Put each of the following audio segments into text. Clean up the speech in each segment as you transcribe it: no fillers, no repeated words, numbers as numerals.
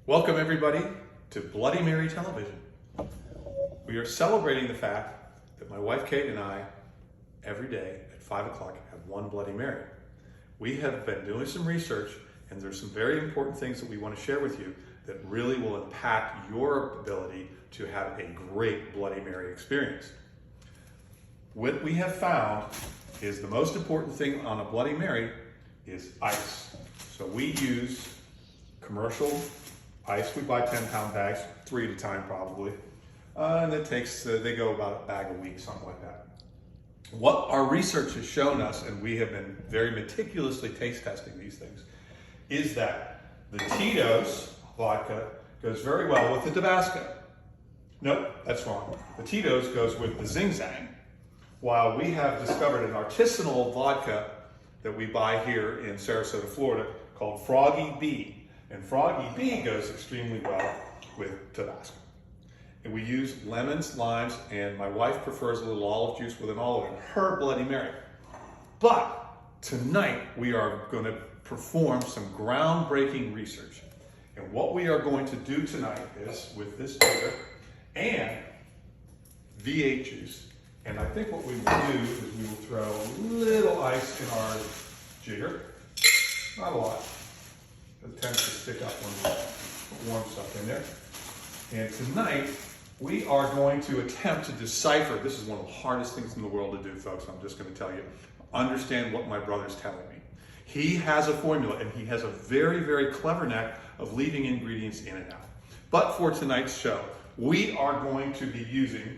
Welcome everybody to Bloody Mary Television. We are celebrating the fact that my wife Kate and I, every day at 5 o'clock, have one Bloody Mary. We have been doing some research and there's some very important things that we want to share with you that really will impact your ability to have a great Bloody Mary experience. What we have found is the most important thing on a Bloody Mary is ice. So we use commercial ice. We buy 10-pound bags, 3 at a time probably. And it takes, they go about a bag a week, something like that. What our research has shown us, and we have been very meticulously taste testing these things, is that the Tito's vodka goes very well with the Tabasco. Nope, that's wrong. The Tito's goes with the Zing Zang, while we have discovered an artisanal vodka that we buy here in Sarasota, Florida, called Froggy B. And Froggy B goes extremely well with Tabasco. And we use lemons, limes, and my wife prefers a little olive juice with an olive in her Bloody Mary. But tonight we are going to perform some groundbreaking research. And what we are going to do tonight is, with this jigger and V8 juice, and I think what we will do is we will throw a little ice in our jigger. Not a lot. It tends to stick up when we put warm stuff in there. And tonight, we are going to attempt to decipher. This is one of the hardest things in the world to do, folks. I'm just going to tell you. Understand what my brother's telling me. He has a formula, and he has a very, very clever knack of leaving ingredients in and out. But for tonight's show, we are going to be using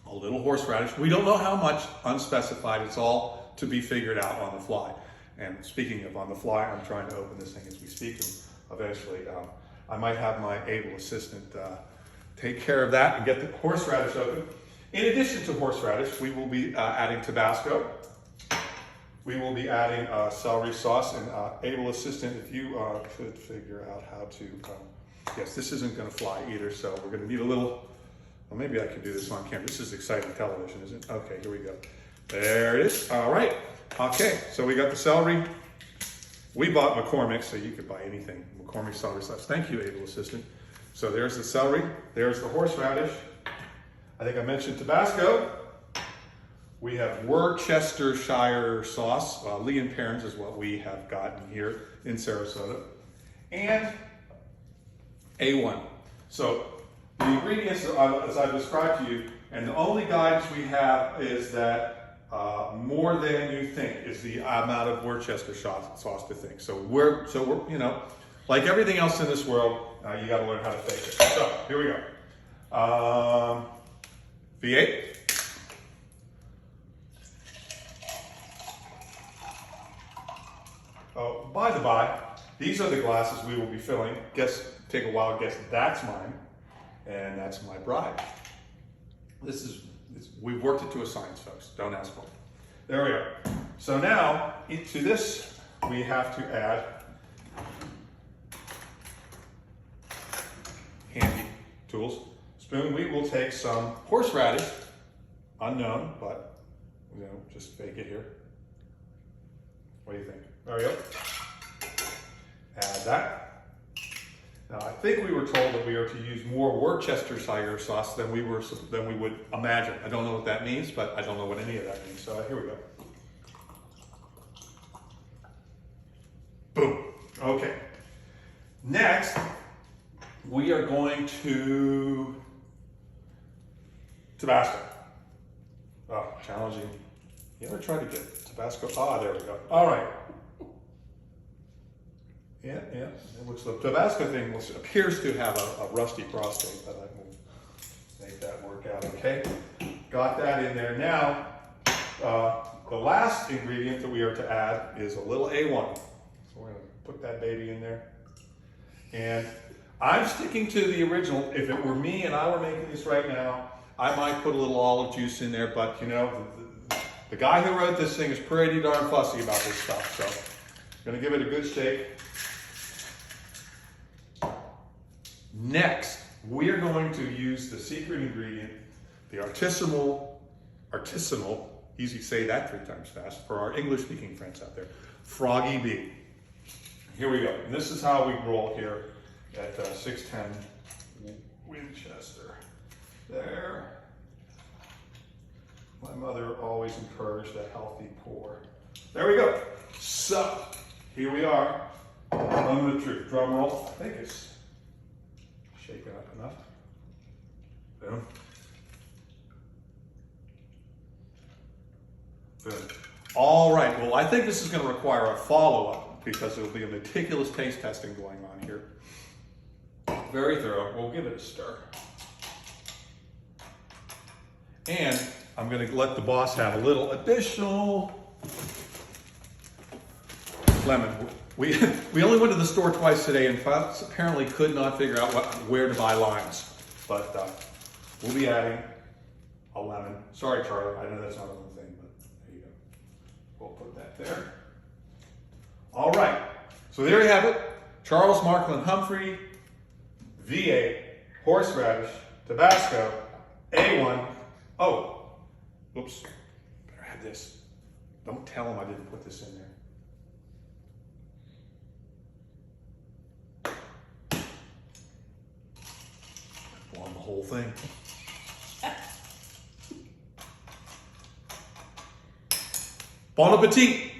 a little horseradish. We don't know how much, unspecified. It's all to be figured out on the fly. And speaking of on the fly, I'm trying to open this thing as we speak, and eventually I might have my able assistant take care of that and get the horseradish open. In addition to horseradish, we will be adding Tabasco. We will be adding celery sauce, and able assistant, if you could figure out how to, yes, this isn't going to fly either, so we're going to need a little, well, maybe I can do this on camera. This is exciting television, isn't it? Okay, here we go. There it is. All right. Okay, so we got the celery. We bought McCormick, so you could buy anything. McCormick celery sauce. Thank you, able assistant. So there's the celery. There's the horseradish. I think I mentioned Tabasco. We have Worcestershire sauce. Lee and Perrins is what we have gotten here in Sarasota. And A1. So the ingredients, as I've described to you, and the only guidance we have is that more than you think is the amount of Worcestershire sauce to think. So we're, you know, like everything else in this world, you got to learn how to fake it. So here we go. V8. Oh, by the by, these are the glasses we will be filling. Guess, take a wild guess. That's mine, and that's my bride. We've worked it to a science, folks. Don't ask why. There we are. So now, into this, we have to add handy tools. Spoon, we will take some horseradish, unknown, but, you know, just fake it here. What do you think? There we go. Add that. Now, I think we were told that we are to use more Worcestershire sauce than we would imagine. I don't know what that means, but I don't know what any of that means. So here we go. Boom. Okay. Next, we are going to Tabasco. Oh, challenging. You ever try to get Tabasco? Ah, there we go. All right. Yeah. Which the Tabasco thing appears to have a rusty prostate, but I will make that work out, okay? Got that in there. Now, the last ingredient that we are to add is a little A1. So we're gonna put that baby in there. And I'm sticking to the original. If it were me and I were making this right now, I might put a little olive juice in there, but you know, the guy who wrote this thing is pretty darn fussy about this stuff. So I'm gonna give it a good shake. Next, we are going to use the secret ingredient, the artisanal, easy to say that 3 times fast, for our English-speaking friends out there, Froggy B. Here we go. And this is how we roll here. at 610 Winchester. There. My mother always encouraged a healthy pour. There we go. So, here we are. Moment of truth. Drum roll. I think it's shaken up enough. Boom. Boom. All right. Well, I think this is going to require a follow-up because there will be a meticulous taste testing going on here. Very thorough. We'll give it a stir. And I'm going to let the boss have a little additional lemon. We only went to the store twice today and apparently could not figure out where to buy limes. But we'll be adding a lemon. Sorry, Charlie, I know that's not a little thing, but there you go. We'll put that there. All right, so there you have it. Charles Markland Humphrey, V8, horseradish, Tabasco, A1. Oh, oops, better have this. Don't tell him I didn't put this in there. On the whole thing. Bon appetit!